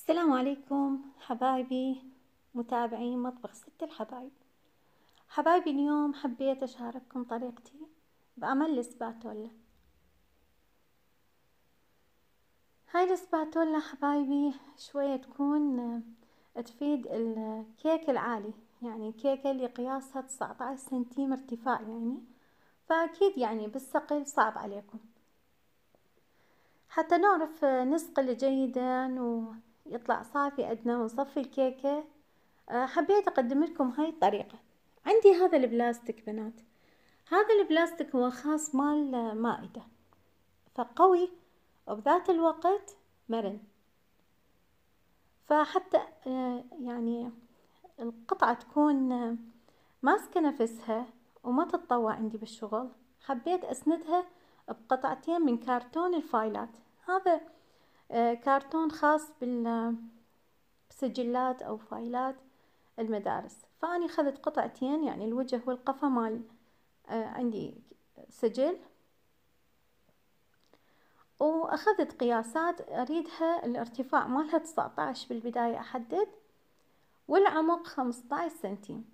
السلام عليكم حبايبي متابعين مطبخ ست الحبايب. حبايبي اليوم حبيت أشارككم طريقتي بعمل السباتولا. هاي السباتولا حبايبي شوية تكون تفيد الكيك العالي، يعني الكيكة اللي قياسها 19 سنتيم ارتفاع، يعني فأكيد يعني بالثقل صعب عليكم. حتى نعرف نسقل جيدا ويطلع صافي عندنا ونصفي الكيكة. حبيت أقدم لكم هاي الطريقة. عندي هذا البلاستيك بنات، هذا البلاستيك هو خاص مال مائدة، فقوي وبذات الوقت مرن، فحتى يعني القطعة تكون ماسكة نفسها وما تتطوع عندي بالشغل. حبيت أسندها بقطعتين من كرتون الفايلات. هذا كرتون خاص بسجلات أو فايلات المدارس، فأني أخذت قطعتين، يعني الوجه والقفا مال عندي سجل، وأخذت قياسات أريدها الارتفاع مالها 19 بالبداية أحدد، والعمق 15 سنتيم.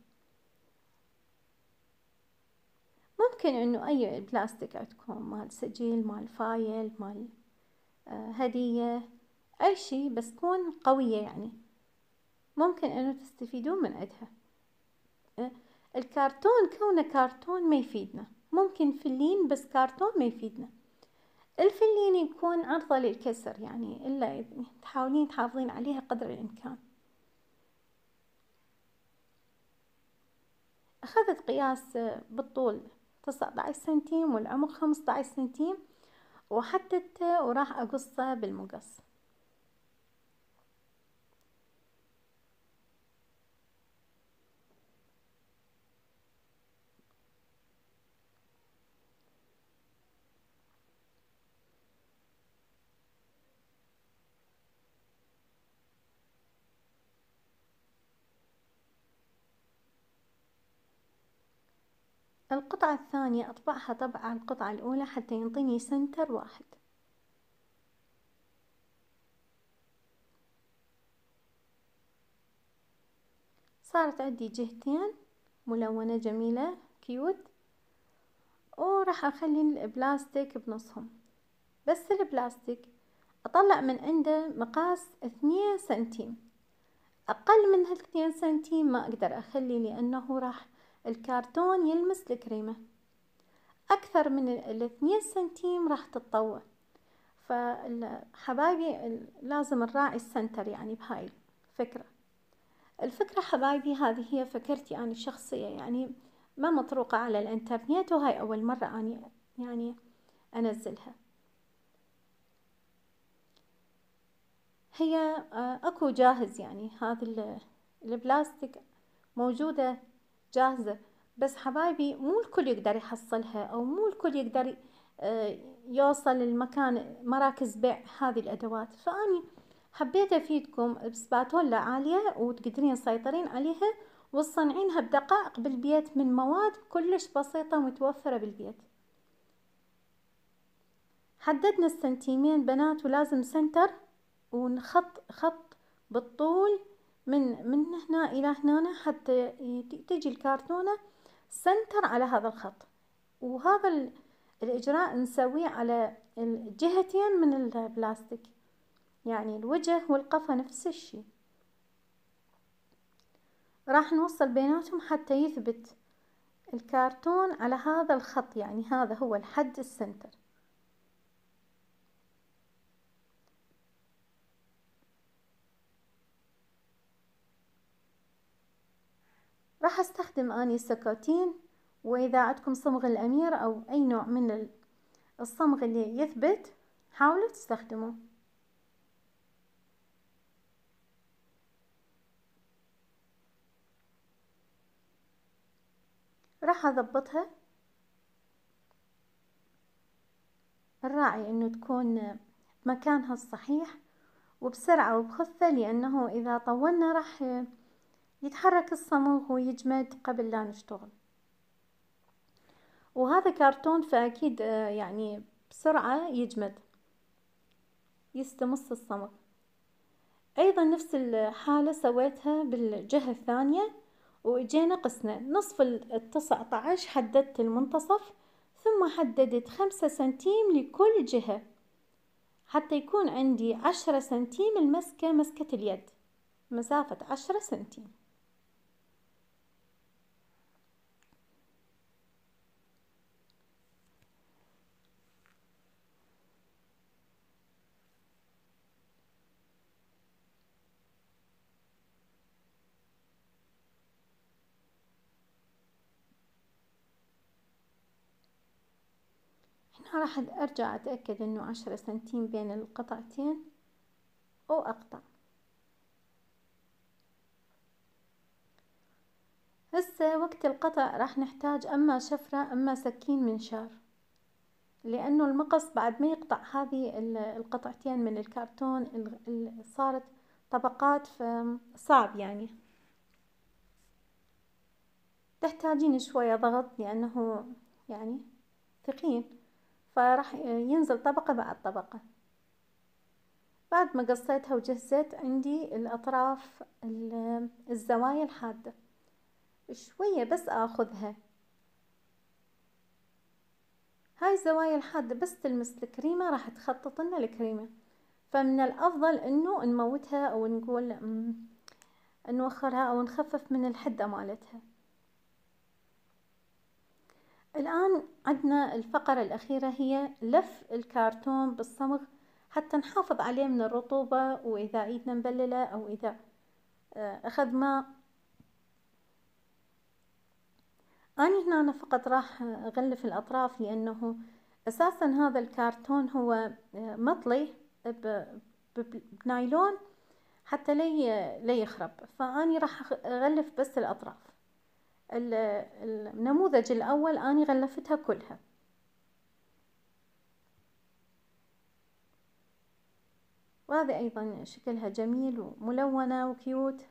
ممكن إنه أي بلاستيك عندكم، مال سجل، مال فايل، مال هدية، أي شي بس تكون قوية، يعني ممكن إنه تستفيدون من عندها. الكرتون كونه كرتون ما يفيدنا، ممكن فلين بس كرتون ما يفيدنا. الفلين يكون عرضة للكسر، يعني إلا تحاولين تحافظين عليها قدر الإمكان. أخذت قياس بالطول 19 سنتيم والعمق 15 سنتيم، وحددته وراح أقصه بالمقص. القطعة الثانية أطبعها طبع على القطعة الأولى حتى ينطيني سنتر واحد. صارت عندي جهتين ملونة جميلة كيوت، وراح أخلي البلاستيك بنصهم. بس البلاستيك أطلع من عنده مقاس 2 سنتيم، أقل من هال2 سنتيم ما أقدر أخلي، لأنه راح الكرتون يلمس الكريمة. أكثر من 2 سنتيم راح تتطوع. فحبايبي لازم نراعي السنتر، يعني بهاي الفكرة حبايبي هذه هي فكرتي أنا الشخصية، يعني ما مطروقة على الانترنت، وهاي أول مرة أني يعني أنزلها. هي أكو جاهز، يعني هذا البلاستيك موجودة جاهزة، بس حبايبي مو الكل يقدر يحصلها، أو مو الكل يقدر يوصل المكان مراكز بيع هذه الأدوات. فأني حبيت أفيدكم بسباتولا عالية وتقدرين تسيطرين عليها وتصنعينها بدقائق بالبيت من مواد كلش بسيطة ومتوفرة بالبيت. حددنا السنتيمين بنات، ولازم سنتر، ونخط خط بالطول من هنا إلى هنا حتى تجي الكرتونة سنتر على هذا الخط. وهذا الإجراء نسويه على الجهتين من البلاستيك، يعني الوجه والقفا نفس الشي. راح نوصل بيناتهم حتى يثبت الكرتون على هذا الخط، يعني هذا هو الحد السنتر. راح استخدم اني سكاكين، واذا عندكم صمغ الامير او اي نوع من الصمغ اللي يثبت حاولوا تستخدموه. راح اضبطها، نراعي انه تكون بمكانها الصحيح وبسرعة وبخفة، لانه اذا طولنا راح يتحرك الصمغ ويجمد قبل لا نشتغل. وهذا كرتون فاكيد يعني بسرعة يجمد، يستمص الصمغ. أيضا نفس الحالة سويتها بالجهة الثانية، وإجينا قسنا نصف 19 حددت المنتصف، ثم حددت 5 سنتيم لكل جهة حتى يكون عندي 10 سنتيم المسكة، مسكة اليد، مسافة 10 سنتيم. هنا راح أرجع أتأكد إنه 10 سنتيم بين القطعتين وأقطع. هسه وقت القطع راح نحتاج أما شفرة أما سكين منشار، لأنه المقص بعد ما يقطع هذه القطعتين من الكرتون صارت طبقات، فصعب يعني تحتاجين شوية ضغط لأنه يعني ثقيل، فراح ينزل طبقة بعد طبقة. بعد ما قصيتها وجهزت عندي الأطراف الزوايا الحادة شوية بس أخذها، هاي الزوايا الحادة بس تلمس الكريمة راح تخطط لنا الكريمة، فمن الأفضل إنه نموتها أو نقول نوخرها أو نخفف من الحدة مالتها. الآن عندنا الفقرة الأخيرة هي لف الكرتون بالصمغ حتى نحافظ عليه من الرطوبة، وإذا إيدنا مبللة أو إذا أخذ ماء. أنا هنا فقط راح أغلف الأطراف لأنه أساسا هذا الكرتون هو مطلي بنايلون حتى لا يخرب، فأني راح أغلف بس الأطراف. النموذج الأول أني غلفتها كلها. وهذه أيضا شكلها جميل وملونة وكيوت.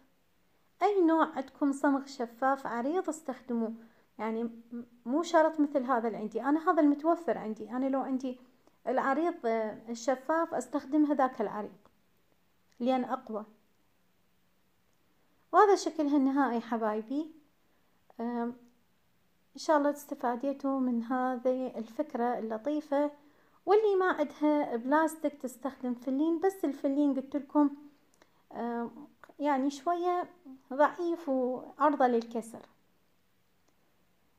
أي نوع عندكم صمغ شفاف عريض استخدموه، يعني مو شرط مثل هذا اللي عندي أنا، هذا المتوفر عندي أنا. لو عندي العريض الشفاف استخدم هذاك العريض لأن أقوى. وهذا شكلها النهائي حبايبي. إن شاء الله استفاديتوا من هذه الفكرة اللطيفة. واللي ما عندها بلاستيك تستخدم فلين، بس الفلين قلت لكم يعني شوية ضعيف وعرضة للكسر،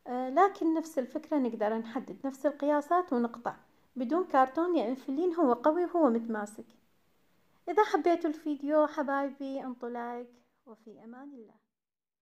لكن نفس الفكرة نقدر نحدد نفس القياسات ونقطع بدون كرتون، لأن الفلين هو قوي وهو متماسك. إذا حبيتوا الفيديو حبايبي انطوا لايك، وفي أمان الله.